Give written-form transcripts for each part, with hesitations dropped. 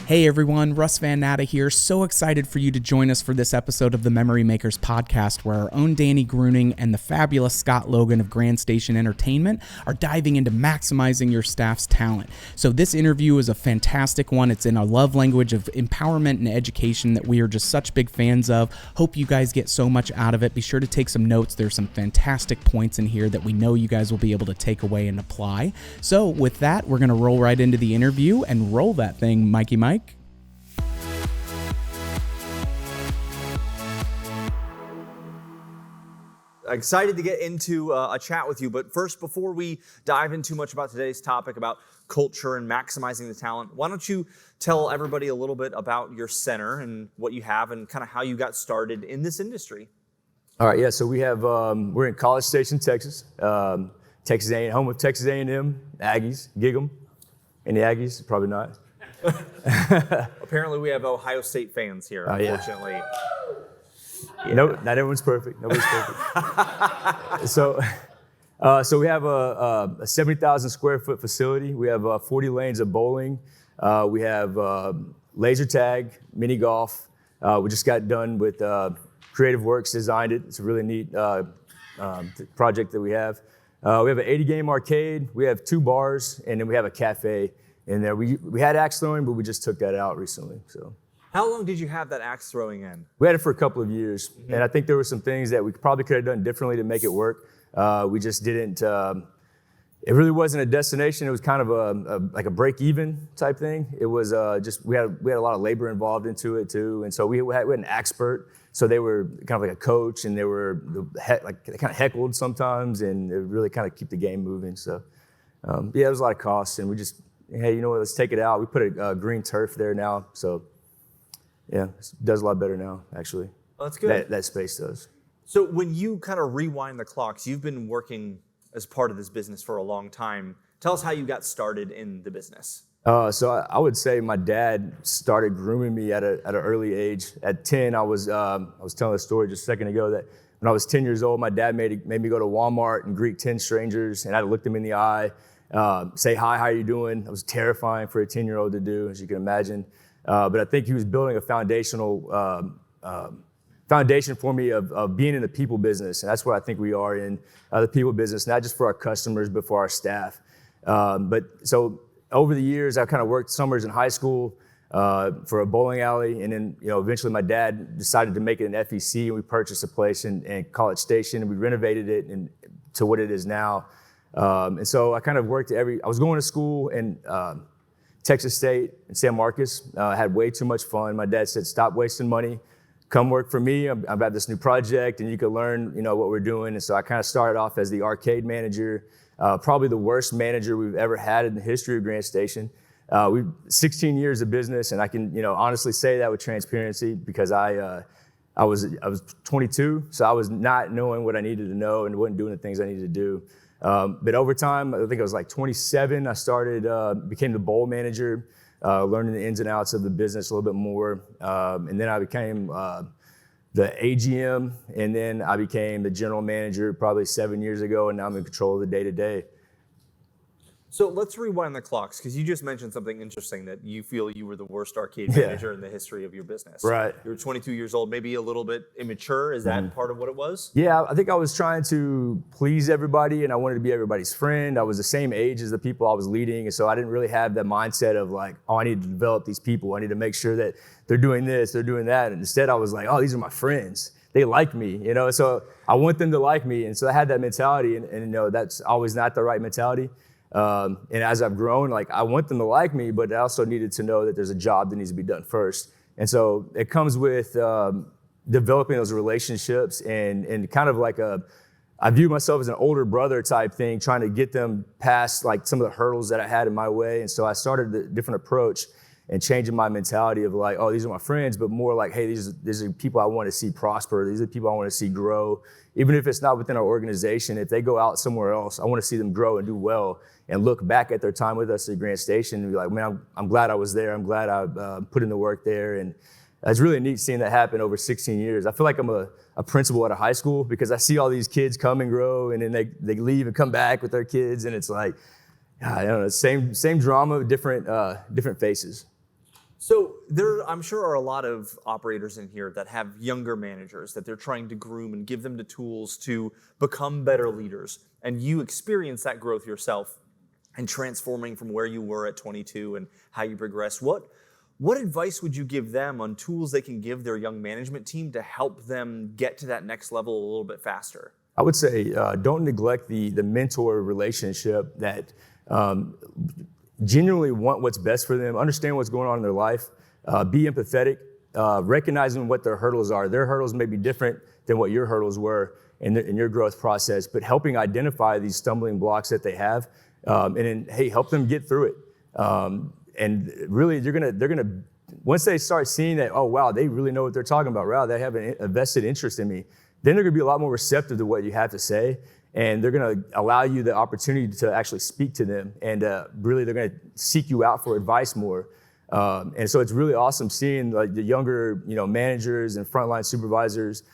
Hey everyone, Russ Van Natta here. So excited for you to join us for this episode of the Memory Makers podcast, where our own Danny Gruening and the fabulous Scott Logan of Grand Station Entertainment are diving into maximizing your staff's talent. So this interview is a fantastic one. It's in a love language of empowerment and education that we are just such big fans of. Hope you guys get so much out of it. Be sure to take some notes. There's some fantastic points in here that we know you guys will be able to take away and apply. So with that, we're going to roll right into the interview and roll that thing, Mikey Mike. Excited to get into a chat with you, but first, before we dive in too much about today's topic about culture and maximizing the talent, why don't you tell everybody a little bit about your center and what you have and kind of how you got started in this industry? All right, yeah, so we have, we're in College Station, Texas, Texas A&M, home of Texas A&M, Aggies, gig 'em. Any Aggies? Probably not. Apparently we have Ohio State fans here, unfortunately. Yeah. No, not everyone's perfect. Nobody's perfect. So we have a 70,000 square foot facility. We have 40 lanes of bowling. We have laser tag, mini golf. We just got done with Creative Works designed it. It's a really neat project that we have. We have an 80 game arcade. We have 2 bars, and then we have a cafe in there. We had axe throwing, but we just took that out recently. So. How long did you have that axe throwing in? We had it for a couple of years, and I think there were some things that we probably could have done differently to make it work. We just didn't. It really wasn't a destination. It was kind of like a break-even type thing. It was just we had a lot of labor involved into it too, and so we had an expert. So they were kind of like a coach, and they were they kind of heckled sometimes, and it really kind of keep the game moving. So there was a lot of costs, and we just hey, you know what? Let's take it out. We put a green turf there now, so. Yeah, it does a lot better now, actually. Well, that's good. That space does. So when you kind of rewind the clocks, you've been working as part of this business for a long time. Tell us how you got started in the business. So I would say my dad started grooming me at an early age. At 10, I was telling a story just a second ago that when I was 10 years old, my dad made me go to Walmart and greet 10 strangers, and I looked them in the eye, say, hi, how are you doing? That was terrifying for a 10-year-old to do, as you can imagine. But I think he was building a foundation for me of being in the people business. And that's what I think we are in, the people business, not just for our customers, but for our staff. But so over the years, I kind of worked summers in high school for a bowling alley. And then, eventually my dad decided to make it an FEC, and we purchased a place in College Station, and we renovated it to what it is now. And so I kind of worked I was going to school in Texas State and San Marcos. Had way too much fun. My dad said, stop wasting money. Come work for me. I've got this new project, and you can learn, what we're doing. And so I kind of started off as the arcade manager, probably the worst manager we've ever had in the history of Grand Station. We've 16 years of business, and I can, honestly say that with transparency because I was 22, so I was not knowing what I needed to know and wasn't doing the things I needed to do. But over time, I think I was like 27, I became the bowl manager, learning the ins and outs of the business a little bit more. And then I became the AGM, and then I became the general manager probably 7 years ago, and now I'm in control of the day-to-day. So let's rewind the clocks, because you just mentioned something interesting, that you feel you were the worst arcade manager in the history of your business. Right. You were 22 years old, maybe a little bit immature. Is that part of what it was? Yeah, I think I was trying to please everybody, and I wanted to be everybody's friend. I was the same age as the people I was leading, and so I didn't really have that mindset of like, oh, I need to develop these people. I need to make sure that they're doing this, they're doing that. And instead I was like, oh, these are my friends. They like me, so I want them to like me. And so I had that mentality, and that's always not the right mentality. And as I've grown, I want them to like me, but I also needed to know that there's a job that needs to be done first. And so it comes with developing those relationships and kind of like I view myself as an older brother type thing, trying to get them past some of the hurdles that I had in my way. And so I started a different approach and changing my mentality of like, oh, these are my friends, but more like, hey, these are people I want to see prosper. These are people I want to see grow. Even if it's not within our organization, if they go out somewhere else, I want to see them grow and do well and look back at their time with us at Grand Station and be like, man, I'm glad I was there. I'm glad I put in the work there. And it's really neat seeing that happen over 16 years. I feel like I'm a principal at a high school because I see all these kids come and grow, and then they leave and come back with their kids, and it's like, I don't know, same drama, different faces. So I'm sure are a lot of operators in here that have younger managers that they're trying to groom and give them the tools to become better leaders. And you experience that growth yourself and transforming from where you were at 22 and how you progressed. What advice would you give them on tools they can give their young management team to help them get to that next level a little bit faster? I would say don't neglect the mentor relationship that genuinely want what's best for them, understand what's going on in their life, be empathetic, recognizing what their hurdles are. Their hurdles may be different than what your hurdles were in your growth process, but helping identify these stumbling blocks that they have, and then, hey, help them get through it. And really, they're gonna once they start seeing that, oh wow, they really know what they're talking about. Wow, they have a vested interest in me. Then they're gonna be a lot more receptive to what you have to say. And they're going to allow you the opportunity to actually speak to them. And really, they're going to seek you out for advice more. And so it's really awesome seeing like the younger, managers and frontline supervisors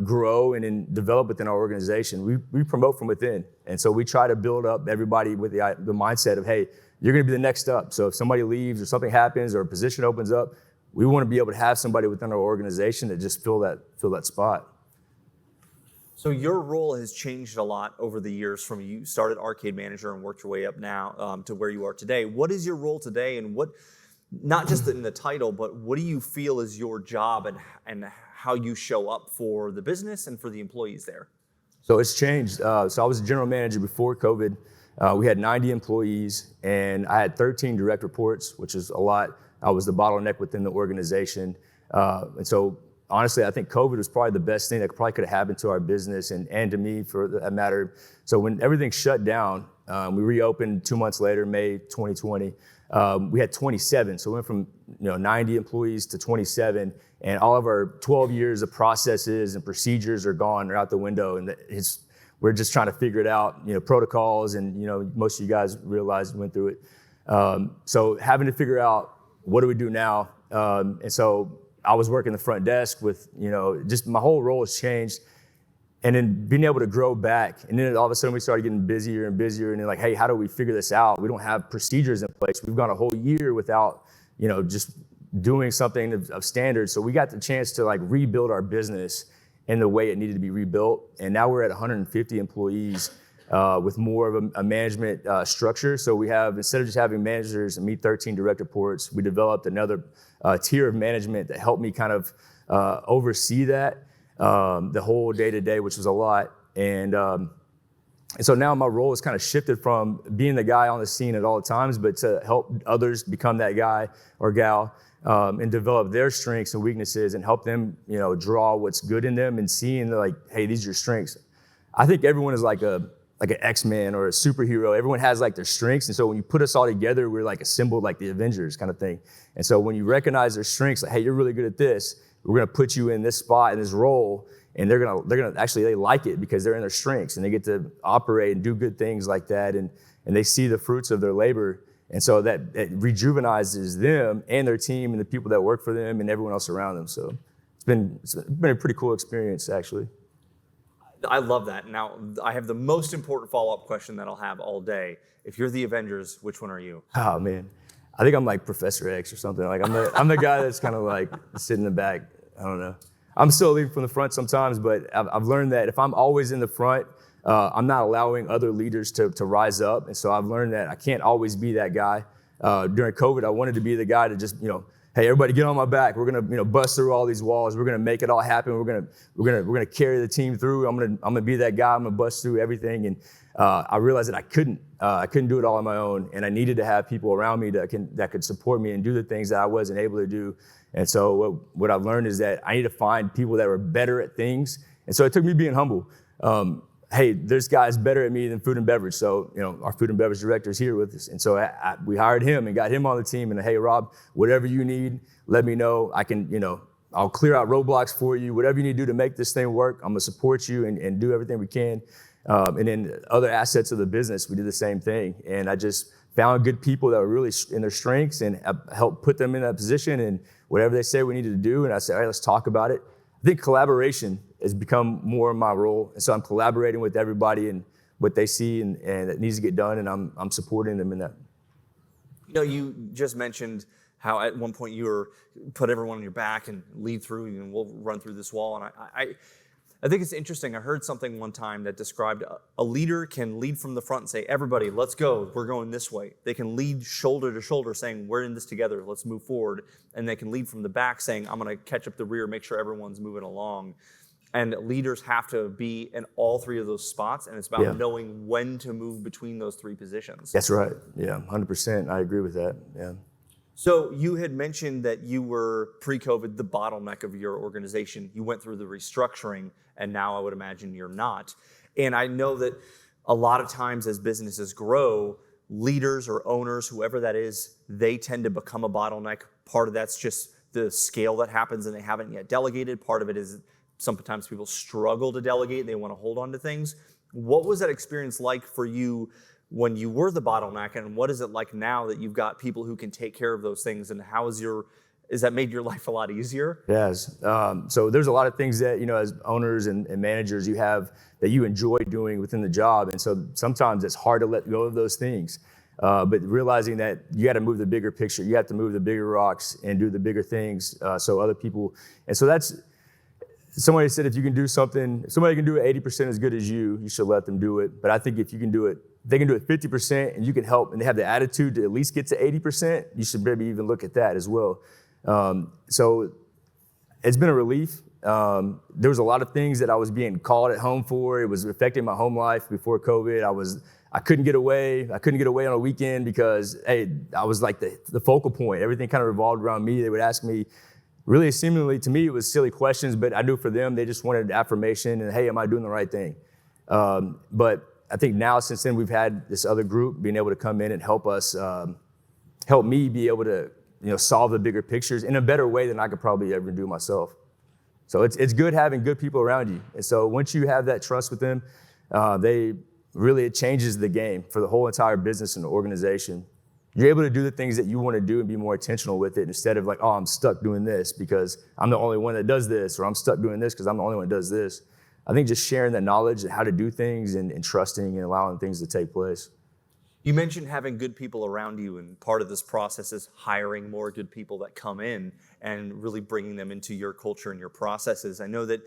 grow and then develop within our organization. We promote from within. And so we try to build up everybody with the mindset of, hey, you're going to be the next up. So if somebody leaves or something happens or a position opens up, we want to be able to have somebody within our organization to just fill that spot. So your role has changed a lot over the years from you started arcade manager and worked your way up now to where you are today. What is your role today, and what, not just in the title, but what do you feel is your job and how you show up for the business and for the employees there? So it's changed. So I was a general manager before COVID. We had 90 employees and I had 13 direct reports, which is a lot. I was the bottleneck within the organization. And so honestly, I think COVID was probably the best thing that probably could have happened to our business and to me for that matter. So when everything shut down, we reopened 2 months later, May 2020. We had 27, so we went from 90 employees to 27, and all of our 12 years of processes and procedures are gone, they're out the window, and we're just trying to figure it out, protocols, and most of you guys realized went through it. So having to figure out what do we do now, and so I was working the front desk with, just my whole role has changed. And then being able to grow back. And then all of a sudden we started getting busier and busier. And then like, hey, how do we figure this out? We don't have procedures in place. We've gone a whole year without, just doing something of standard. So we got the chance to like rebuild our business in the way it needed to be rebuilt. And now we're at 150 employees with more of a management structure. So we have, instead of just having managers and me 13 direct reports, we developed another tier of management that helped me kind of oversee that the whole day-to-day, which was a lot. And so now my role has kind of shifted from being the guy on the scene at all times, but to help others become that guy or gal and develop their strengths and weaknesses and help them, draw what's good in them and seeing like, hey, these are your strengths. I think everyone is like an X-Man or a superhero. Everyone has like their strengths. And so when you put us all together, we're like assembled like the Avengers kind of thing. And so when you recognize their strengths, like, hey, you're really good at this, we're going to put you in this spot, in this role, and they're going to actually, they like it because they're in their strengths and they get to operate and do good things like that. And they see the fruits of their labor. And so that rejuvenizes them and their team and the people that work for them and everyone else around them. So it's been a pretty cool experience, actually. I love that. Now, I have the most important follow-up question that I'll have all day. If you're the Avengers, which one are you? Oh, man. I think I'm like Professor X or something. Like I'm the guy that's kind of like sitting in the back. I don't know. I'm still leading from the front sometimes, but I've learned that if I'm always in the front, I'm not allowing other leaders to rise up. And so I've learned that I can't always be that guy. During COVID, I wanted to be the guy to just, hey, everybody get on my back. We're gonna, bust through all these walls. We're gonna make it all happen. We're gonna carry the team through. I'm gonna be that guy. I'm gonna bust through everything. And I realized that I couldn't do it all on my own, and I needed to have people around me that could support me and do the things that I wasn't able to do. And so what I've learned is that I need to find people that were better at things. And so it took me being humble. Hey, there's guys better at me than food and beverage. So, our food and beverage director is here with us. And so we hired him and got him on the team. And hey, Rob, whatever you need, let me know. I can, I'll clear out roadblocks for you. Whatever you need to do to make this thing work, I'm gonna support you and do everything we can. And then other assets of the business, we did the same thing. And I just found good people that were really in their strengths and helped put them in that position and whatever they say we needed to do. And I said, all right, let's talk about it. I think collaboration has become more of my role. And so I'm collaborating with everybody and what they see and it needs to get done. And I'm supporting them in that. You just mentioned how at one point you were put everyone on your back and lead through, and we'll run through this wall. And I think it's interesting. I heard something one time that described a leader can lead from the front and say, everybody, let's go. We're going this way. They can lead shoulder to shoulder saying, we're in this together. Let's move forward. And they can lead from the back saying, I'm going to catch up the rear, make sure everyone's moving along. And leaders have to be in all three of those spots. And it's about knowing when to move between those three positions. That's right. Yeah, 100%. I agree with that. Yeah. So you had mentioned that you were pre-COVID the bottleneck of your organization. You went through the restructuring, and now I would imagine you're not. And I know that a lot of times as businesses grow, leaders or owners, whoever that is, they tend to become a bottleneck. Part of that's just the scale that happens and they haven't yet delegated. Part of it is sometimes people struggle to delegate. They want to hold on to things. What was that experience like for you when you were the bottleneck, and what is it like now that you've got people who can take care of those things, and how is that made your life a lot easier? Yes. So there's a lot of things that, as owners and managers you have that you enjoy doing within the job. And so sometimes it's hard to let go of those things. But realizing that you got to move the bigger picture, you have to move the bigger rocks and do the bigger things so other people, and so that's, somebody said if you can do something, if somebody can do it 80% as good as you should let them do it. But I think if you can do it, they can do it 50% and you can help and they have the attitude to at least get to 80%, you should maybe even look at that as well. So it's been a relief. There was a lot of things that I was being called at home for. It was affecting my home life before COVID. I couldn't get away. I couldn't get away on a weekend because, hey, I was like the focal point. Everything kind of revolved around me. They would ask me, really seemingly to me, it was silly questions, but I knew for them, they just wanted affirmation and, hey, am I doing the right thing? But I think now, since then, we've had this other group being able to come in and help us, help me be able to, solve the bigger pictures in a better way than I could probably ever do myself. So it's good having good people around you. And so once you have that trust with them, it changes the game for the whole entire business and the organization. You're able to do the things that you want to do and be more intentional with it instead of like, oh, I'm stuck doing this because I'm the only one that does this, or I'm stuck doing this because I'm the only one that does this. I think just sharing that knowledge and how to do things and trusting and allowing things to take place. You mentioned having good people around you, and part of this process is hiring more good people that come in and really bringing them into your culture and your processes. I know that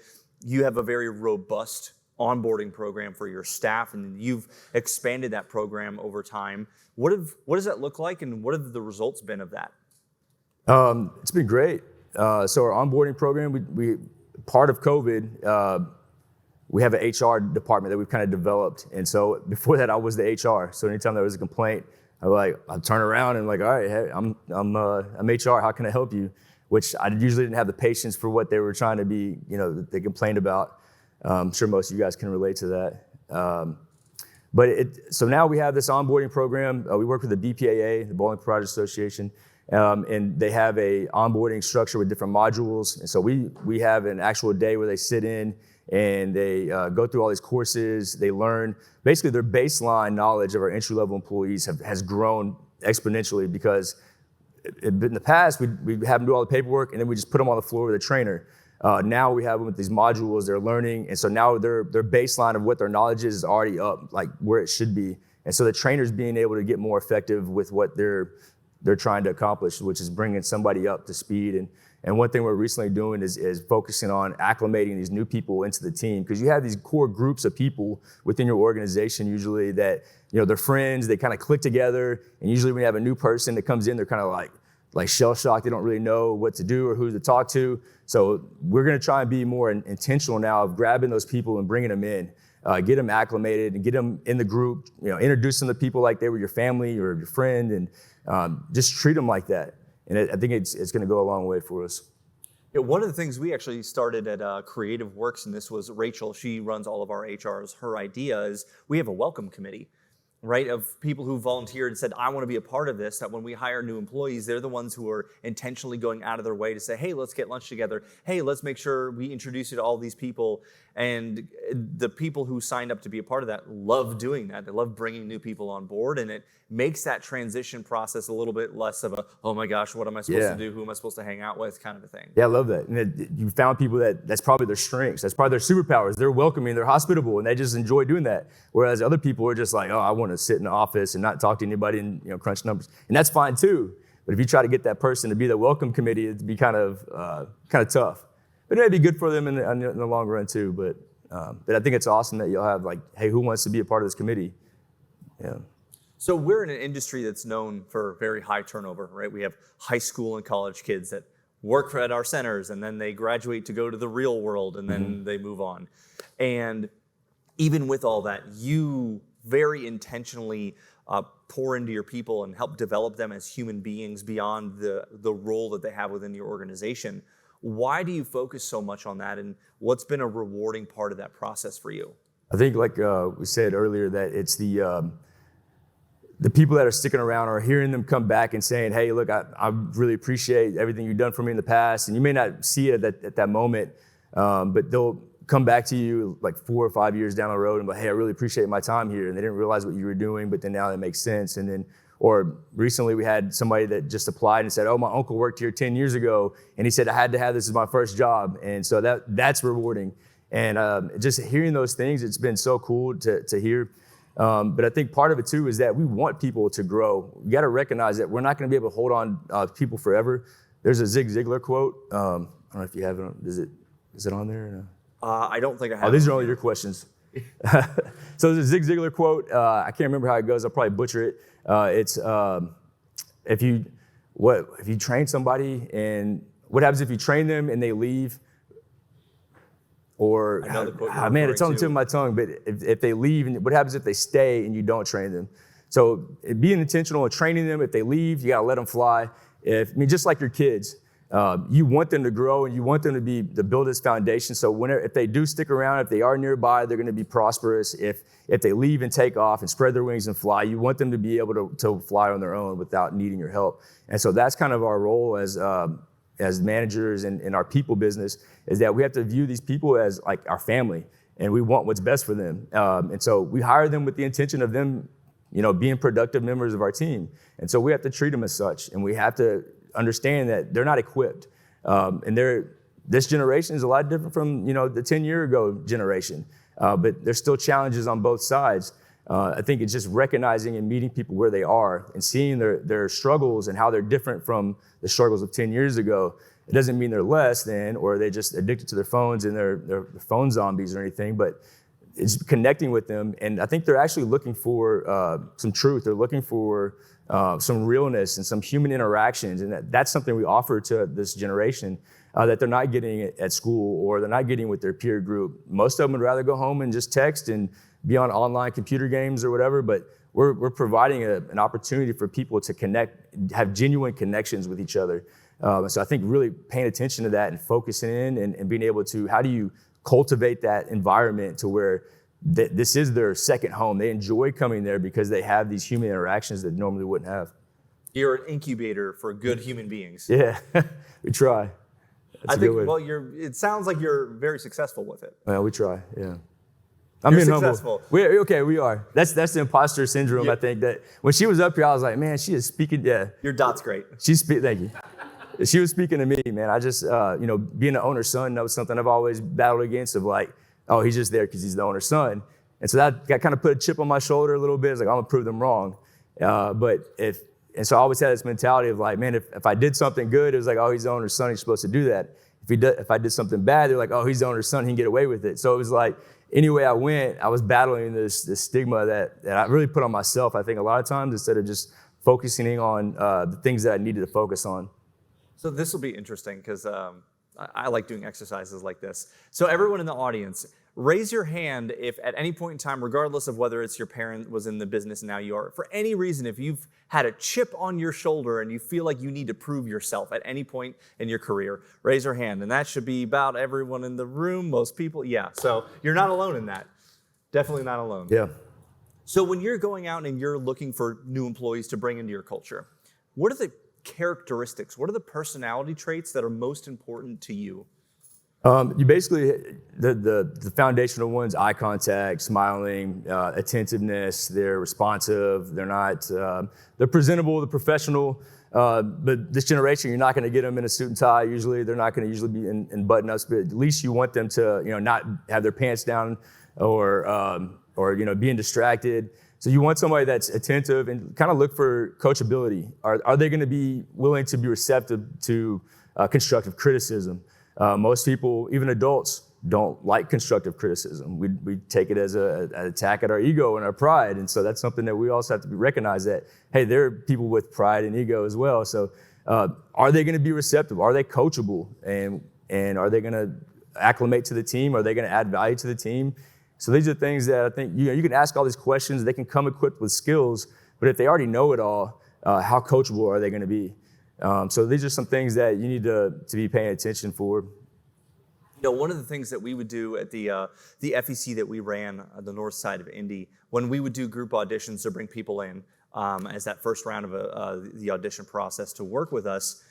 you have a very robust onboarding program for your staff, and you've expanded that program over time. What does that look like, and what have the results been of that? It's been great. So our onboarding program, we part of COVID, we have an HR department that we've kind of developed. And so before that, I was the HR. So anytime there was a complaint, I'd turn around and all right, hey, I'm HR. How can I help you? Which I usually didn't have the patience for what they were trying to be, that they complained about. I'm sure most of you guys can relate to that. So now we have this onboarding program. We work with the BPAA, the Bowling Proprietors Association, and they have a onboarding structure with different modules. And so we have an actual day where they sit in and they go through all these courses. They learn basically their baseline knowledge of our entry-level employees has grown exponentially because in the past we have them do all the paperwork and then we just put them on the floor with a trainer. Now we have them with these modules they're learning, and so now their baseline of what their knowledge is already up, like where it should be. And so the trainer's being able to get more effective with what they're trying to accomplish, which is bringing somebody up to speed. And one thing we're recently doing is focusing on acclimating these new people into the team, because you have these core groups of people within your organization usually that, they're friends, they kind of click together, and usually when you have a new person that comes in, they're kind of like shell-shocked. They don't really know what to do or who to talk to. So we're going to try and be more intentional now of grabbing those people and bringing them in, get them acclimated and get them in the group, introduce them to people like they were your family or your friend, and just treat them like that. And I think it's going to go a long way for us. Yeah, one of the things we actually started at Creative Works, and this was Rachel, she runs all of our HRs, her idea is we have a welcome committee, right, of people who volunteered and said, I want to be a part of this, that when we hire new employees, they're the ones who are intentionally going out of their way to say, hey, let's get lunch together. Hey, let's make sure we introduce you to all these people. And the people who signed up to be a part of that love doing that. They love bringing new people on board, and it makes that transition process a little bit less of a, oh my gosh, what am I supposed to do? Who am I supposed to hang out with kind of a thing. Yeah, I love that. And you found people that's probably their strengths. That's probably their superpowers. They're welcoming, they're hospitable, and they just enjoy doing that. Whereas other people are just like, oh, I want to sit in the office and not talk to anybody and crunch numbers. And that's fine too. But if you try to get that person to be the welcome committee, it'd be kind of tough. But it may be good for them in the long run too. But I think it's awesome that you'll have like, hey, who wants to be a part of this committee? Yeah. So we're in an industry that's known for very high turnover, right? We have high school and college kids that work at our centers, and then they graduate to go to the real world, and then they move on. And even with all that, you very intentionally pour into your people and help develop them as human beings beyond the role that they have within your organization. Why do you focus so much on that, and what's been a rewarding part of that process for you? I think, like we said earlier, that it's the people that are sticking around or hearing them come back and saying, hey, look, I really appreciate everything you've done for me in the past. And you may not see it at that moment, but they'll come back to you like 4 or 5 years down the road and be like, hey, I really appreciate my time here. And they didn't realize what you were doing, but then now it makes sense. And then, or recently we had somebody that just applied and said, oh, my uncle worked here 10 years ago. And he said, I had to have this as my first job. And so that's rewarding. And just hearing those things, it's been so cool to hear. But I think part of it too is that we want people to grow. You got to recognize that we're not going to be able to hold on people forever. There's a Zig Ziglar quote. I don't know if you have it. Is it on there? No? I don't think I have. Oh, these are all your questions. So there's a Zig Ziglar quote. I can't remember how it goes. I'll probably butcher it. It's if you train somebody, and what happens if you train them and they leave? Or, man, it's on the tip of my tongue, but if they leave, and what happens if they stay and you don't train them? So being intentional and training them, if they leave, you got to let them fly. Just like your kids, you want them to grow and you want them to build this foundation. So if they do stick around, if they are nearby, they're going to be prosperous. If they leave and take off and spread their wings and fly, you want them to be able to fly on their own without needing your help. And so that's kind of our role as managers in our people business, is that we have to view these people as like our family, and we want what's best for them. And so we hire them with the intention of them, being productive members of our team. And so we have to treat them as such, and we have to understand that they're not equipped. And this generation is a lot different from, the 10-year ago generation. But there's still challenges on both sides. I think it's just recognizing and meeting people where they are and seeing their struggles and how they're different from the struggles of 10 years ago. It doesn't mean they're less than, or they're just addicted to their phones and they're phone zombies or anything, but it's connecting with them. And I think they're actually looking for some truth. They're looking for some realness and some human interactions. And that's something we offer to this generation that they're not getting at school, or they're not getting with their peer group. Most of them would rather go home and just text and be on online computer games or whatever, but we're providing an opportunity for people to connect, have genuine connections with each other. So I think really paying attention to that and focusing in and being able to, how do you cultivate that environment to where this is their second home? They enjoy coming there because they have these human interactions that normally wouldn't have. You're an incubator for good human beings. Yeah, we try. That's it sounds like you're very successful with it. Well, we try, yeah. You're successful. Humble. We are. That's the imposter syndrome. Yeah. I think that when she was up here, I was like, man, she is speaking. Yeah, your dot's great. Thank you. She was speaking to me, man. I just, being the owner's son, that was something I've always battled against. Of like, oh, he's just there because he's the owner's son, and so that kind of put a chip on my shoulder a little bit. It's like, I'm gonna prove them wrong. So I always had this mentality of like, man, if I did something good, it was like, oh, he's the owner's son, he's supposed to do that. If I did something bad, they're like, oh, he's the owner's son, he can get away with it. So it was like, anyway I went, I was battling this stigma that I really put on myself, I think, a lot of times, instead of just focusing on the things that I needed to focus on. So this will be interesting because I like doing exercises like this. So everyone in the audience, raise your hand if at any point in time, regardless of whether it's your parent was in the business and now you are, for any reason, if you've had a chip on your shoulder and you feel like you need to prove yourself at any point in your career, raise your hand. And that should be about everyone in the room, most people. Yeah, so you're not alone in that. Definitely not alone. Yeah. So when you're going out and you're looking for new employees to bring into your culture, what are the characteristics, what are the personality traits that are most important to you? You basically, the foundational ones: eye contact, smiling, attentiveness. They're responsive. They're not. They're presentable. They're professional. But this generation, you're not going to get them in a suit and tie. Usually, they're not going to usually be in button-ups. But at least you want them to, not have their pants down or being distracted. So you want somebody that's attentive and kind of look for coachability. Are they going to be willing to be receptive to constructive criticism? Most people, even adults, don't like constructive criticism. We take it as an attack at our ego and our pride. And so that's something that we also have to recognize that, hey, there are people with pride and ego as well. So are they going to be receptive? Are they coachable? And are they going to acclimate to the team? Are they going to add value to the team? So these are things that I think, you can ask all these questions. They can come equipped with skills, but if they already know it all, how coachable are they going to be? So these are some things that you need to be paying attention for. One of the things that we would do at the FEC that we ran on the north side of Indy, when we would do group auditions to bring people in as that first round of the audition process to work with us,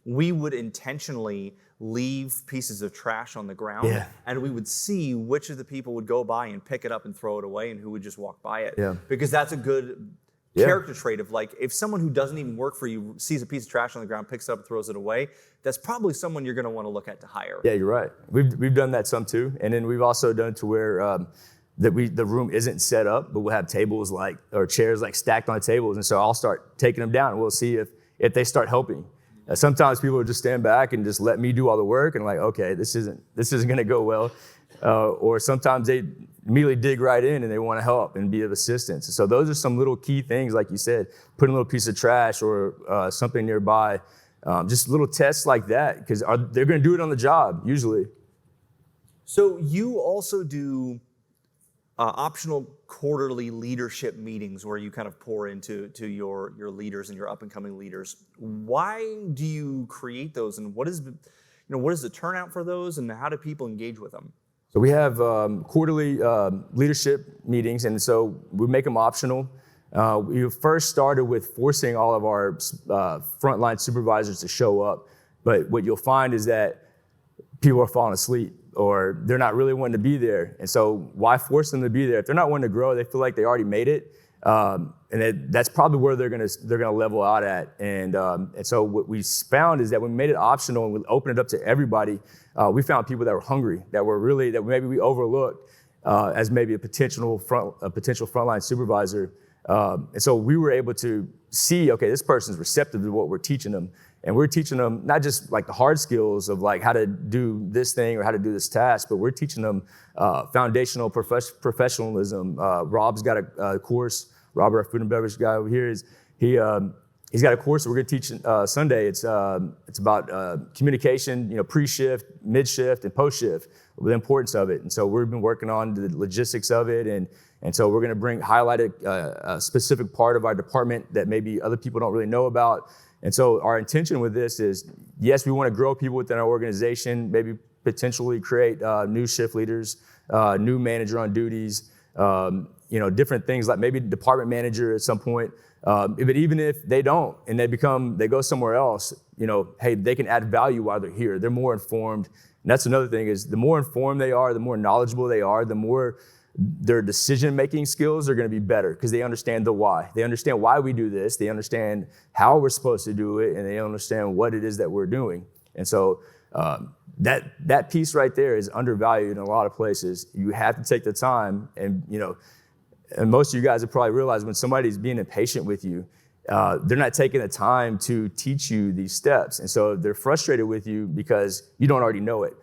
we would intentionally leave pieces of trash on the ground, and we would see which of the people would go by and pick it up and throw it away and who would just walk by it. Because that's a good character trait of, like, if someone who doesn't even work for you sees a piece of trash on the ground, picks it up and throws it away, that's probably someone you're going to want to look at to hire. Yeah, you're right. We've done that some too. And then we've also done it to where the room isn't set up, but we'll have tables or chairs stacked on tables. And so I'll start taking them down and we'll see if they start helping. Sometimes people will just stand back and just let me do all the work and okay, this isn't going to go well. Or sometimes they immediately dig right in and they want to help and be of assistance. So those are some little key things, like you said, putting a little piece of trash or something nearby, just little tests like that, because they're going to do it on the job usually. So you also do optional quarterly leadership meetings where you kind of pour into your leaders and your up and coming leaders. Why do you create those, and what is the turnout for those, and how do people engage with them? So we have quarterly leadership meetings, and so we make them optional. We first started with forcing all of our frontline supervisors to show up, but what you'll find is that people are falling asleep or they're not really wanting to be there. And so why force them to be there? If they're not wanting to grow, they feel like they already made it. And that's probably where they're gonna level out at. And so what we found is that when we made it optional and we opened it up to everybody, we found people that were hungry, that maybe we overlooked as maybe a potential frontline supervisor. And so we were able to see, okay, this person's receptive to what we're teaching them. And we're teaching them not just the hard skills of how to do this thing or how to do this task, but we're teaching them foundational professionalism. Rob's got a course. Robert, our food and beverage guy over here, he's got a course that we're going to teach Sunday. It's about communication, pre-shift, mid-shift, and post-shift, the importance of it. And so we've been working on the logistics of it, and so we're going to highlight a specific part of our department that maybe other people don't really know about. And so our intention with this is, yes, we want to grow people within our organization, maybe potentially create new shift leaders, new manager on duties, different things like maybe department manager at some point. But even if they don't and they go somewhere else, hey, they can add value while they're here. They're more informed. And that's another thing, is the more informed they are, the more knowledgeable they are, the more their decision-making skills are going to be better, because they understand the why. They understand why we do this. They understand how we're supposed to do it, and they understand what it is that we're doing. And so that piece right there is undervalued in a lot of places. You have to take the time, and and most of you guys have probably realized when somebody's being impatient with you, they're not taking the time to teach you these steps. And so they're frustrated with you because you don't already know it.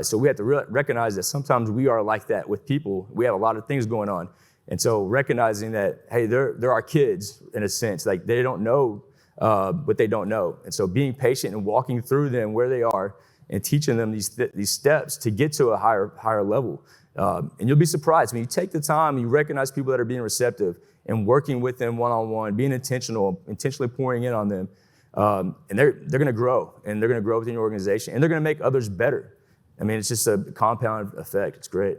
So we have to recognize that sometimes we are like that with people. We have a lot of things going on. And so recognizing that, hey, they're our kids in a sense, they don't know what they don't know. And so being patient and walking through them where they are and teaching them these steps to get to a higher level. And you'll be surprised when you take the time and you recognize people that are being receptive and working with them one-on-one, being intentionally pouring in on them. And they're going to grow, and they're going to grow within your organization, and they're going to make others better. I mean, it's just a compound effect. It's great.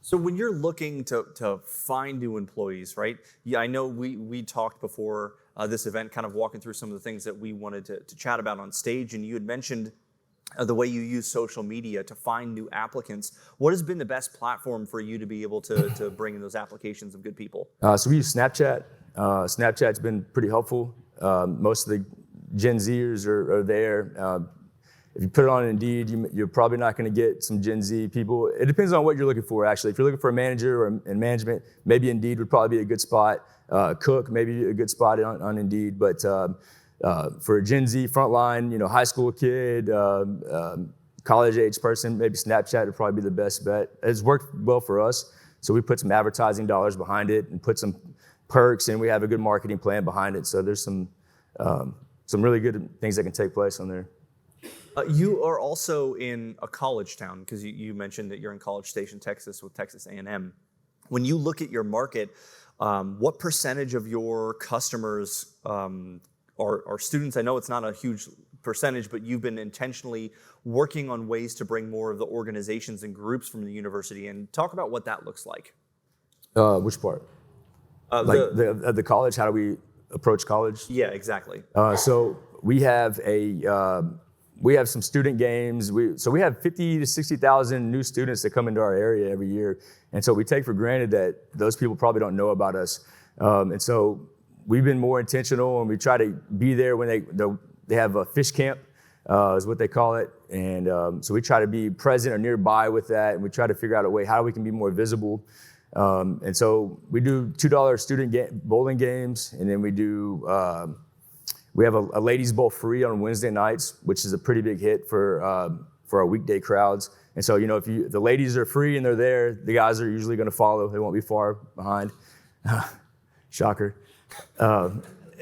So when you're looking to find new employees, right? Yeah, I know we talked before this event, kind of walking through some of the things that we wanted to chat about on stage, and you had mentioned the way you use social media to find new applicants. What has been the best platform for you to be able to bring in those applications of good people? So we use Snapchat. Snapchat's been pretty helpful. Most of the Gen Zers are there. if you put it on Indeed, you're probably not going to get some Gen Z people. It depends on what you're looking for, actually. If you're looking for a manager or in management, maybe Indeed would probably be a good spot. Cook, maybe a good spot on Indeed. But for a Gen Z frontline, high school kid, college-age person, maybe Snapchat would probably be the best bet. It's worked well for us, so we put some advertising dollars behind it and put some perks, and we have a good marketing plan behind it. So there's some really good things that can take place on there. You are also in a college town, because you mentioned that you're in College Station, Texas, with Texas A&M. When you look at your market, what percentage of your customers are students? I know it's not a huge percentage, but you've been intentionally working on ways to bring more of the organizations and groups from the university. And talk about what that looks like. Which part? The college. How do we approach college? Yeah, exactly. So we have some student games. We have 50 to 60,000 new students that come into our area every year, and so we take for granted that those people probably don't know about us. And so we've been more intentional, and we try to be there when they have a fish camp, is what they call it. And so we try to be present or nearby with that, and we try to figure out a way how we can be more visible. And so we do $2 student bowling games, and then we have a ladies bowl free on Wednesday nights, which is a pretty big hit for our weekday crowds. And so, if the ladies are free and they're there, the guys are usually going to follow. They won't be far behind. Shocker.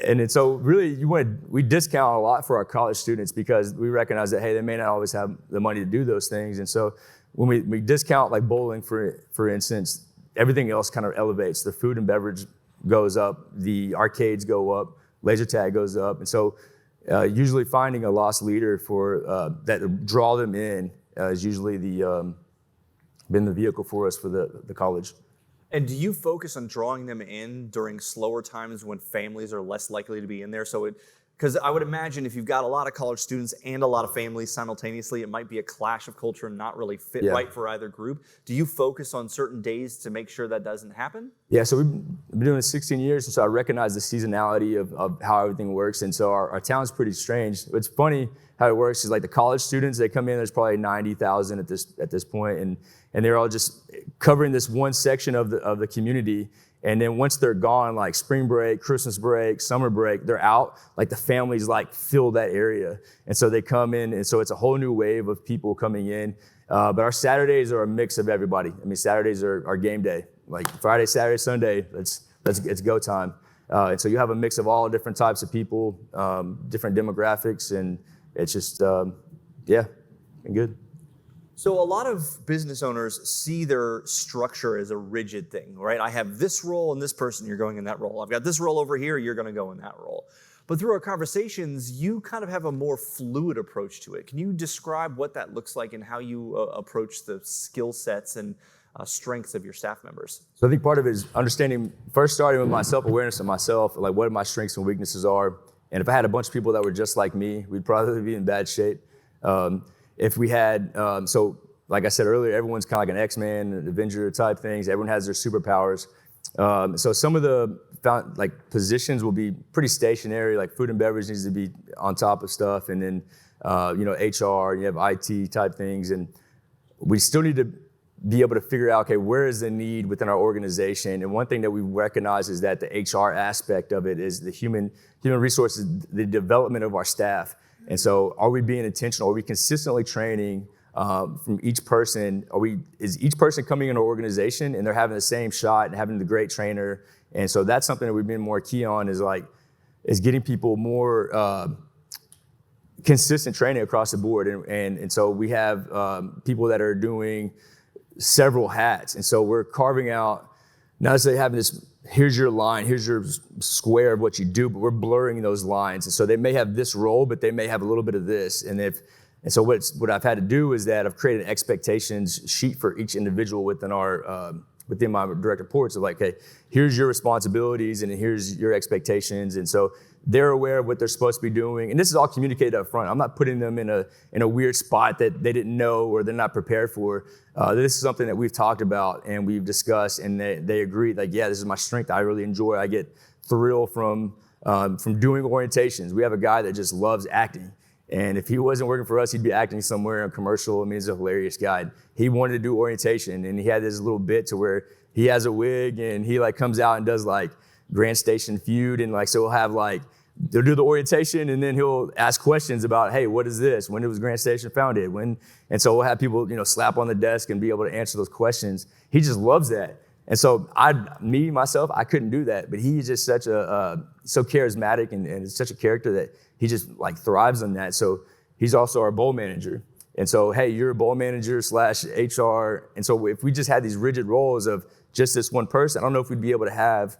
And so really we discount a lot for our college students because we recognize that, hey, they may not always have the money to do those things. And so when we discount like bowling, for instance, everything else kind of elevates. The food and beverage goes up, the arcades go up, laser tag goes up. And so usually finding a lost leader for that draw them in is usually been the vehicle for us for the college. And do you focus on drawing them in during slower times when families are less likely to be in there? Because I would imagine if you've got a lot of college students and a lot of families simultaneously, it might be a clash of culture and not really fit right for either group. Do you focus on certain days to make sure that doesn't happen? Yeah, so we've been doing this 16 years, and so I recognize the seasonality of how everything works. And so our town's pretty strange. What's funny how it works is like the college students, they come in, there's probably 90,000 at this point, and they're all just covering this one section of the community. And then once they're gone, like spring break, Christmas break, summer break, they're out, like the families like fill that area. And so they come in, and so it's a whole new wave of people coming in. But our Saturdays are a mix of everybody. I mean, Saturdays are our game day. Like Friday, Saturday, Sunday, it's go time. And so you have a mix of all different types of people, different demographics, and it's just, been good. So a lot of business owners see their structure as a rigid thing, right? I have this role and this person, you're going in that role. I've got this role over here, you're going to go in that role. But through our conversations, you kind of have a more fluid approach to it. Can you describe what that looks like and how you approach the skill sets and strengths of your staff members? So I think part of it is starting with my self-awareness of myself, like what my strengths and weaknesses are. And if I had a bunch of people that were just like me, we'd probably be in bad shape. If we had, so like I said earlier, everyone's kind of like an X-Man, an Avenger type things. Everyone has their superpowers. So some of the positions will be pretty stationary, like food and beverage needs to be on top of stuff. And then, HR, you have IT type things. And we still need to be able to figure out, okay, where is the need within our organization? And one thing that we recognize is that the HR aspect of it is the human resources, the development of our staff. And so are we being intentional? Are we consistently training from each person? Is each person coming in an organization and they're having the same shot and having the great trainer? And so that's something that we've been more key on is getting people more consistent training across the board. And so we have people that are doing several hats. And so we're carving out, not necessarily having this, here's your line, here's your square of what you do, but we're blurring those lines. And so they may have this role, but they may have a little bit of this. And so what I've had to do is that I've created an expectations sheet for each individual within my direct reports of like, hey, here's your responsibilities and here's your expectations. And so they're aware of what they're supposed to be doing. And this is all communicated up front. I'm not putting them in a weird spot that they didn't know or they're not prepared for. This is something that we've talked about and we've discussed, and they agreed, like, yeah, this is my strength. I really enjoy it. I get thrill from doing orientations. We have a guy that just loves acting. And if he wasn't working for us, he'd be acting somewhere in a commercial. I mean, he's a hilarious guy. He wanted to do orientation, and he had this little bit to where he has a wig, and he like comes out and does like Grand Station Feud, and like, so he'll have like, they'll do the orientation, and then he'll ask questions about, hey, what is this? When was Grand Station founded? And so we'll have people, slap on the desk and be able to answer those questions. He just loves that. And so myself, I couldn't do that, but he's just such so charismatic and such a character that he just like thrives on that. So he's also our bowl manager. And so, hey, you're a bowl manager / HR. And so if we just had these rigid roles of just this one person, I don't know if we'd be able to have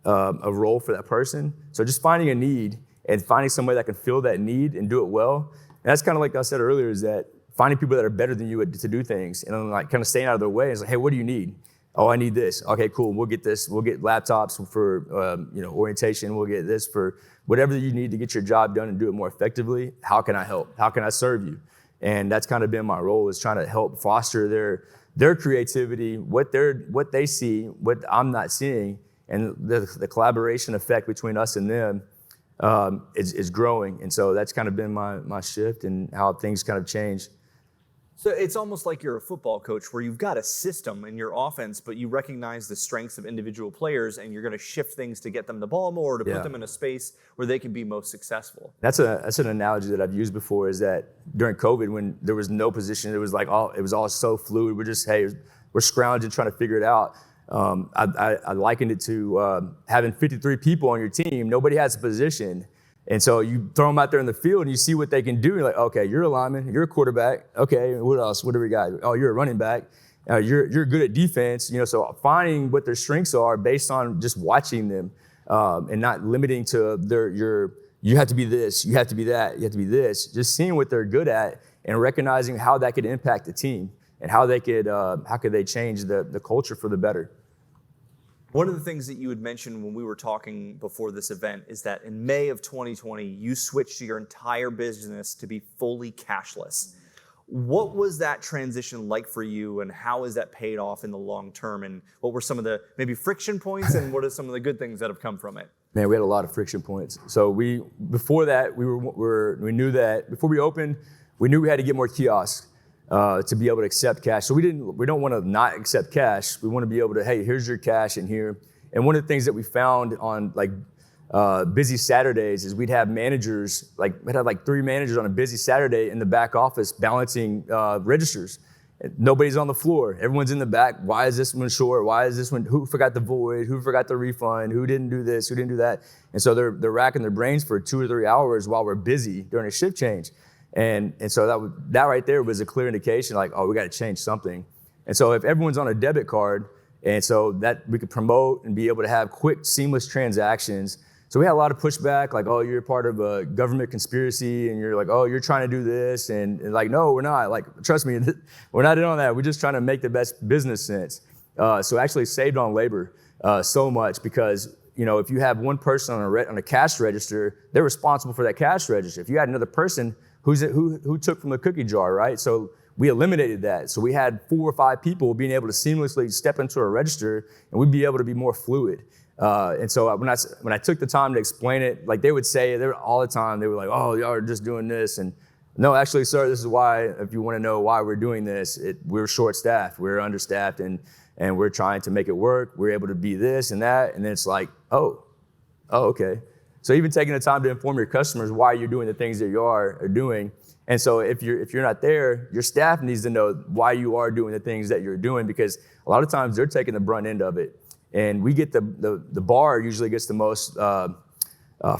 a role for that person. So just finding a need and finding somebody that can fill that need and do it well. And that's kind of like I said earlier, is that finding people that are better than you to do things, and then like kind of staying out of their way. It's like, hey, what do you need? Oh, I need this. Okay, cool. We'll get this. We'll get laptops for orientation. We'll get this for whatever you need to get your job done and do it more effectively. How can I help? How can I serve you? And that's kind of been my role, is trying to help foster their creativity, what they see, what I'm not seeing, and the collaboration effect between us and them is growing. And so that's kind of been my shift and how things kind of change. So it's almost like you're a football coach where you've got a system in your offense, but you recognize the strengths of individual players, and you're going to shift things to get them the ball more, to put them in a space where they can be most successful. That's an analogy that I've used before, is that during COVID, when there was no position, it was all so fluid. We're scrounging, trying to figure it out. I likened it to having 53 people on your team. Nobody has a position. And so you throw them out there in the field and you see what they can do. You're like, okay, you're a lineman, you're a quarterback. Okay, what else? What do we got? Oh, you're a running back. You're good at defense. So finding what their strengths are based on just watching them, and not limiting to you have to be this, you have to be that, you have to be this. Just seeing what they're good at and recognizing how that could impact the team and how could they change the culture for the better. One of the things that you had mentioned when we were talking before this event is that in May of 2020, you switched your entire business to be fully cashless. What was that transition like for you, and how has that paid off in the long term? And what were some of the maybe friction points, and what are some of the good things that have come from it? Man, we had a lot of friction points. So before that, we knew that before we opened, we knew we had to get more kiosks to be able to accept cash. So we don't want to not accept cash. We want to be able to, hey, here's your cash in here. And one of the things that we found on busy Saturdays is we'd have managers, we'd have 3 managers on a busy Saturday in the back office balancing registers. Nobody's on the floor. Everyone's in the back. Why is this one short? Why is this one? Who forgot the void? Who forgot the refund? Who didn't do this? Who didn't do that? And so they're racking their brains for 2 or 3 hours while we're busy during a shift change. And so that right there was a clear indication, we got to change something. And so if everyone's on a debit card, and so that we could promote and be able to have quick, seamless transactions. So we had a lot of pushback, oh, you're part of a government conspiracy, and you're oh, you're trying to do this, and no, we're not. Trust me, we're not in on that. We're just trying to make the best business sense. So actually saved on labor so much, because if you have one person on a cash register, they're responsible for that cash register. If you had another person who took from the cookie jar, right? So we eliminated that. So we had 4 or 5 people being able to seamlessly step into a register, and we'd be able to be more fluid. And so when I took the time to explain it, they would say all the time, they were like, oh, y'all are just doing this. And no, actually, sir, this is why, if you want to know why we're doing this, we're short-staffed, we're understaffed, and we're trying to make it work. We're able to be this and that. And then it's oh, okay. So even taking the time to inform your customers why you're doing the things that you are doing. And so if you're not there, your staff needs to know why you are doing the things that you're doing, because a lot of times they're taking the brunt end of it. And we get the bar usually gets the most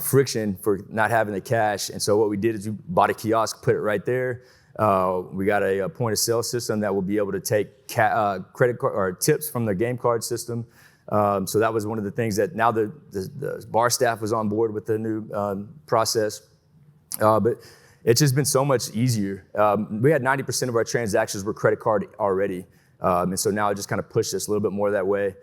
friction for not having the cash. And so what we did is we bought a kiosk, put it right there. We got a point of sale system that will be able to take credit card or tips from the game card system. So that was one of the things that now the bar staff was on board with the new process. But it's just been so much easier. We had 90% of our transactions were credit card already. And so now it just kind of pushed us a little bit more that way.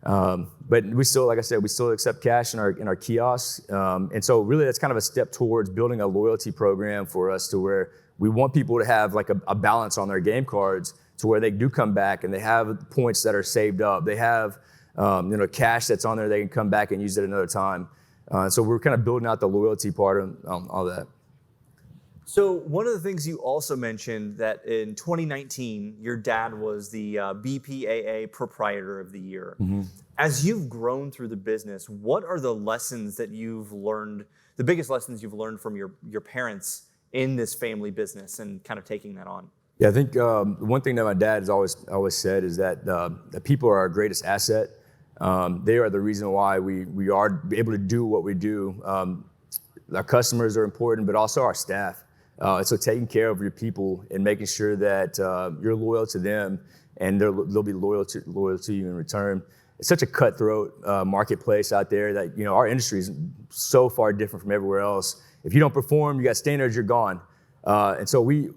But we still, like I said, we still accept cash in our kiosks. And so really that's kind of a step towards building a loyalty program for us, to where we want people to have a balance on their game cards, to where they do come back and they have points that are saved up. They have cash that's on there, they can come back and use it another time. So we're kind of building out the loyalty part of all that. So one of the things you also mentioned that in 2019, your dad was the BPAA Proprietor of the Year. As you've grown through the business, what are the lessons that you've learned, the biggest lessons you've learned from your parents in this family business and kind of taking that on? Yeah, I think one thing that my dad has always said is that the people are our greatest asset. They are the reason why we are able to do what we do. Our customers are important, but also our staff. So taking care of your people and making sure that you're loyal to them and they'll be loyal to you in return. It's such a cutthroat marketplace out there that, you know, our industry is so far different from everywhere else. If you don't perform, you got standards, you're gone. And so we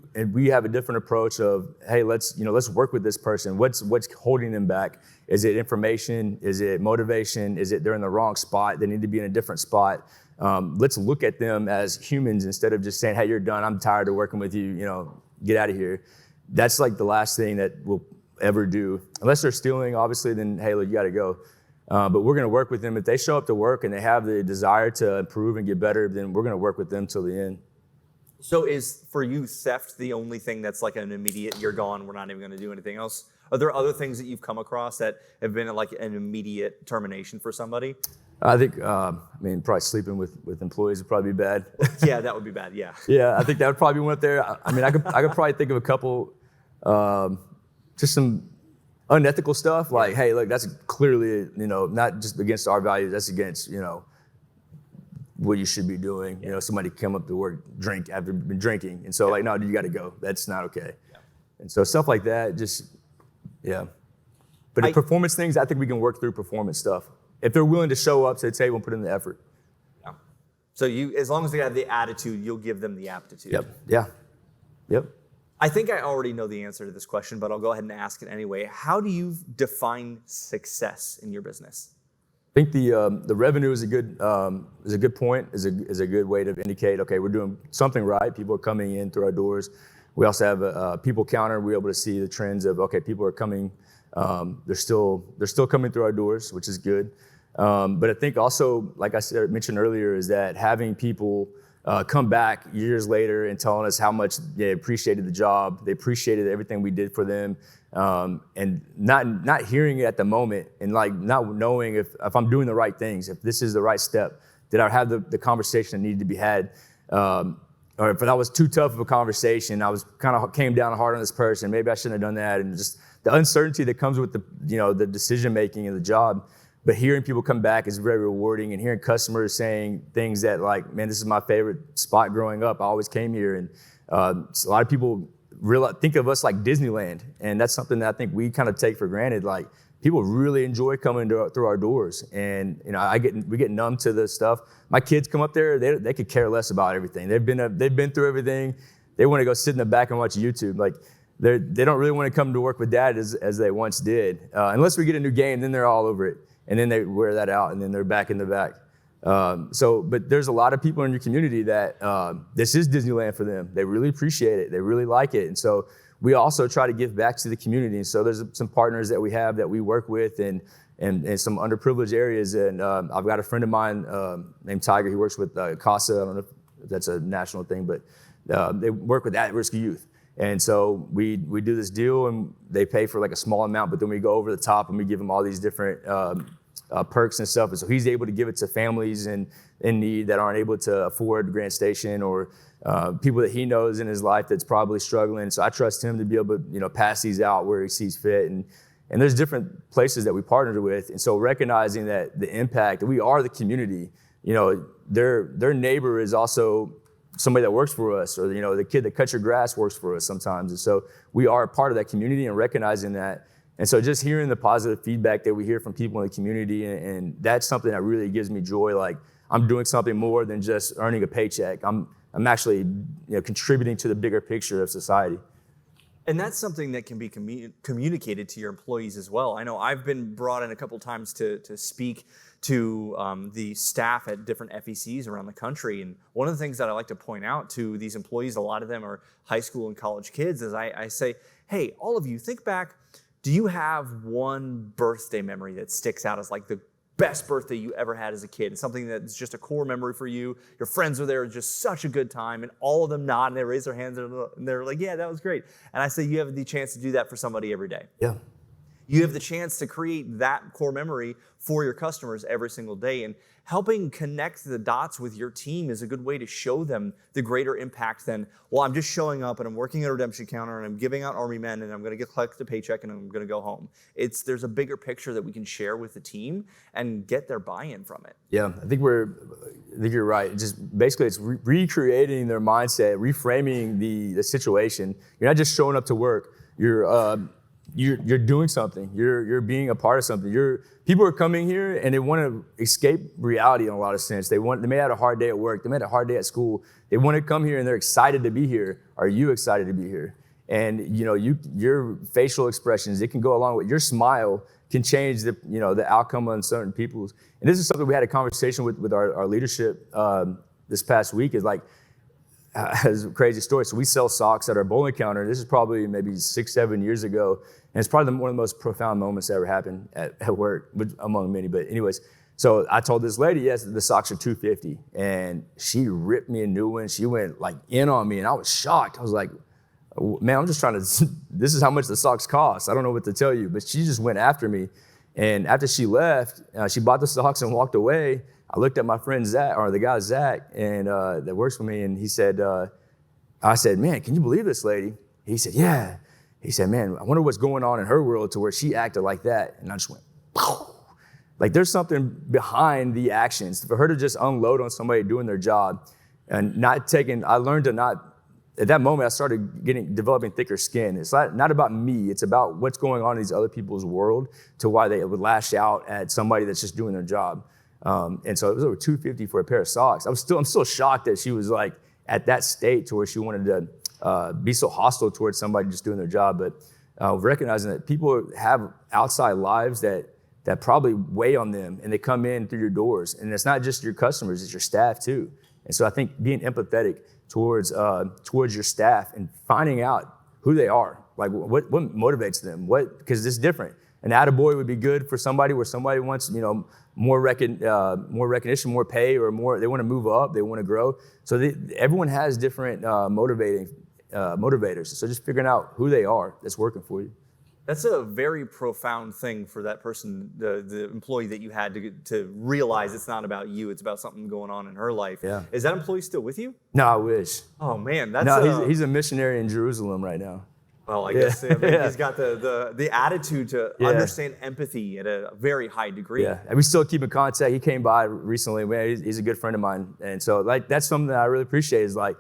have a different approach of, hey, let's work with this person. What's holding them back? Is it information? Is it motivation? Is it they're in the wrong spot? They need to be in a different spot. Let's look at them as humans instead of just saying, hey, you're done. I'm tired of working with you. You know, get out of here. That's like the last thing that we'll ever do. Unless they're stealing, obviously, then, hey, look, you got to go. But we're going to work with them. If they show up to work and they have the desire to improve and get better, then we're going to work with them till the end. So is, for you, theft the only thing that's like an immediate, you're gone, we're not even going to do anything else? Are there other things that you've come across that have been like an immediate termination for somebody? I think, probably sleeping with employees would probably be bad. Yeah, that would be bad, yeah. Yeah, I think that would probably be one up there. I could probably think of a couple, just some unethical stuff. Like, hey, look, that's clearly, not just against our values, that's against, what you should be doing. You know, somebody come up to work, drink after been drinking. And so like, no, dude, you got to go. That's not okay. Yeah. And so stuff like that, just, yeah. But the performance things, I think we can work through performance stuff. If they're willing to show up, say, we'll put in the effort. Yeah. So as long as they have the attitude, you'll give them the aptitude. Yep. Yeah. Yep. I think I already know the answer to this question, but I'll go ahead and ask it anyway. How do you define success in your business? I think the revenue is a good point, is a good way to indicate, okay, we're doing something right. People are coming in through our doors. We also have a people counter. We're able to see the trends of, okay, people are coming. They're still coming through our doors, which is good. But I think also, like I mentioned earlier, is that having people come back years later and telling us how much they appreciated the job, they appreciated everything we did for them, and not hearing it at the moment, and like not knowing if I'm doing the right things, if this is the right step, did I have the conversation that needed to be had, or if that was too tough of a conversation, I was kind of came down hard on this person, maybe I shouldn't have done that, and just the uncertainty that comes with the decision making and the job. But hearing people come back is very rewarding, and hearing customers saying things that like, man, this is my favorite spot growing up. I always came here, and a lot of people think of us like Disneyland, and that's something that I think we kind of take for granted. Like, people really enjoy coming through our doors, and we get numb to the stuff. My kids come up there, they could care less about everything. They've been through everything. They want to go sit in the back and watch YouTube. Like, they don't really want to come to work with dad as they once did, unless we get a new game. Then they're all over it. And then they wear that out, and then they're back in the back. But there's a lot of people in your community that this is Disneyland for them. They really appreciate it. They really like it. And so we also try to give back to the community. And so there's some partners that we have that we work with and some underprivileged areas. And I've got a friend of mine named Tiger. He works with CASA. I don't know if that's a national thing, but they work with at-risk youth. And so we do this deal, and they pay for like a small amount, but then we go over the top and we give them all these different perks and stuff. And so he's able to give it to families in need that aren't able to afford Grand Station, or people that he knows in his life that's probably struggling. So I trust him to be able to pass these out where he sees fit. And there's different places that we partnered with. And so recognizing that the impact, that we are the community, their neighbor is also somebody that works for us, or the kid that cuts your grass works for us sometimes. And so we are a part of that community, and recognizing that. And so just hearing the positive feedback that we hear from people in the community, and that's something that really gives me joy. Like, I'm doing something more than just earning a paycheck. I'm actually contributing to the bigger picture of society. And that's something that can be communicated to your employees as well. I know I've been brought in a couple times to speak to the staff at different FECs around the country. And one of the things that I like to point out to these employees, a lot of them are high school and college kids, is I say, hey, all of you, think back. Do you have one birthday memory that sticks out as like the best birthday you ever had as a kid. It's something that's just a core memory for you. Your friends were there, just such a good time, and all of them nod and they raise their hands and they're like, yeah, that was great. And I say you have the chance to do that for somebody every day. Yeah. You have the chance to create that core memory for your customers every single day. And helping connect the dots with your team is a good way to show them the greater impact than, well, I'm just showing up and I'm working at a redemption counter and I'm giving out Army men and I'm going to collect the paycheck and I'm going to go home. There's a bigger picture that we can share with the team and get their buy-in from it. Yeah, I think you're right. Just basically, it's recreating their mindset, reframing the situation. You're not just showing up to work. You're doing something. You're being a part of something. People are coming here and they want to escape reality in a lot of sense. They may have had a hard day at work. They may have had a hard day at school. They want to come here and they're excited to be here. Are you excited to be here? And your facial expressions, it can go along with your smile can change the outcome on certain people's. And this is something we had a conversation with our leadership this past week. Is like, it's a crazy story. So we sell socks at our bowling counter. This is probably maybe 6-7 years ago. And it's probably one of the most profound moments that ever happened at work, among many. But anyways, so I told this lady, yes, the socks are $250. And she ripped me a new one. She went like in on me and I was shocked. I was like, man, I'm just trying to, this is how much the socks cost. I don't know what to tell you. But she just went after me. And after she left, she bought the socks and walked away. I looked at my friend Zach, or the guy Zach, and that works for me, and he said, I said, man, can you believe this lady? He said, yeah. He said, man, I wonder what's going on in her world to where she acted like that. And I just went, pow. Like there's something behind the actions. For her to just unload on somebody doing their job and I learned to not, at that moment I started developing thicker skin. It's not about me, it's about what's going on in these other people's world to why they would lash out at somebody that's just doing their job. And so it was over $250 for a pair of socks. I'm still shocked that she was like at that state to where she wanted to be so hostile towards somebody just doing their job. But recognizing that people have outside lives that probably weigh on them and they come in through your doors. And it's not just your customers, it's your staff too. And so I think being empathetic towards your staff and finding out who they are, like what motivates them, because it's different. An attaboy would be good for somebody where somebody wants, more recognition, more pay, or more. They want to move up, they want to grow. So everyone has different motivators. So just figuring out who they are that's working for you. That's a very profound thing for that person, the employee that you had to realize it's not about you, it's about something going on in her life. Yeah. Is that employee still with you? No, I wish. Oh man, he's a missionary in Jerusalem right now. Well, I guess he's got the attitude to understand empathy at a very high degree. Yeah, and we still keep in contact. He came by recently. Man, he's a good friend of mine, and so like that's something that I really appreciate. Is like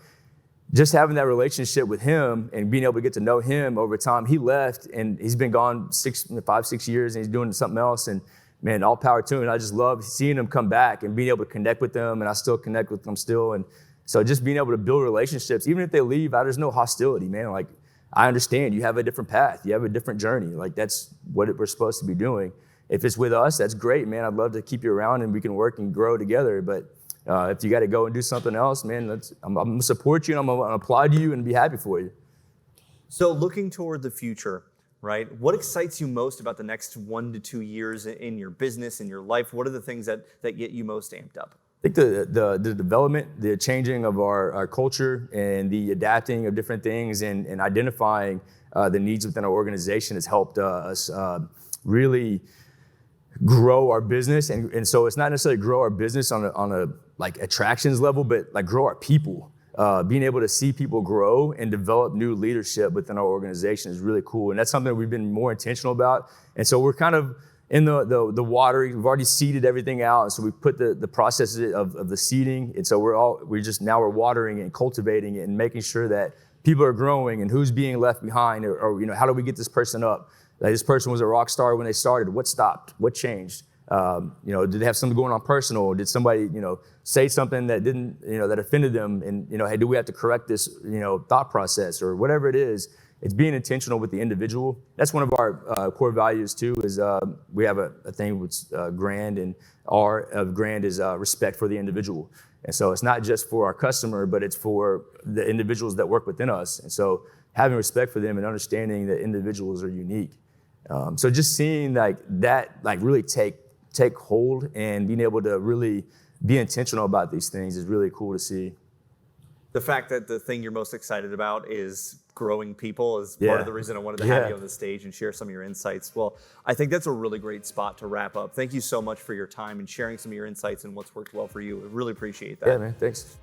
just having that relationship with him and being able to get to know him over time. He left and he's been gone 5-6 years, and he's doing something else. And man, all power to him. And I just love seeing him come back and being able to connect with them. And I still connect with them still. And so just being able to build relationships, even if they leave, there's no hostility, man. Like, I understand you have a different path. You have a different journey. Like, that's what we're supposed to be doing. If it's with us, that's great, man. I'd love to keep you around and we can work and grow together. But if you got to go and do something else, man, I'm going to support you and I'm going to applaud you and be happy for you. So looking toward the future, right? What excites you most about the next 1 to 2 years in your business, in your life? What are the things that get you most amped up? I think the development, the changing of our culture and the adapting of different things and identifying the needs within our organization has helped us really grow our business. And so it's not necessarily grow our business on a like attractions level, but like grow our people. Being able to see people grow and develop new leadership within our organization is really cool. And that's something that we've been more intentional about. And so we're kind of in the watering. We've already seeded everything out. And so we put the processes of the seeding. And so we're watering and cultivating it and making sure that people are growing and who's being left behind or how do we get this person up? Like, this person was a rock star when they started. What stopped? What changed? Did they have something going on personal? Did somebody, say something that didn't, that offended them? And, hey, do we have to correct this, thought process or whatever it is? It's being intentional with the individual. That's one of our core values too. Is we have a thing with GRAND, and R of GRAND is respect for the individual. And so it's not just for our customer, but it's for the individuals that work within us. And so having respect for them and understanding that individuals are unique. So just seeing that really take take hold and being able to really be intentional about these things is really cool to see. The fact that the thing you're most excited about is growing people is part of the reason I wanted to have you on the stage and share some of your insights. Well, I think that's a really great spot to wrap up. Thank you so much for your time and sharing some of your insights and what's worked well for you. I really appreciate that. Yeah, man, thanks.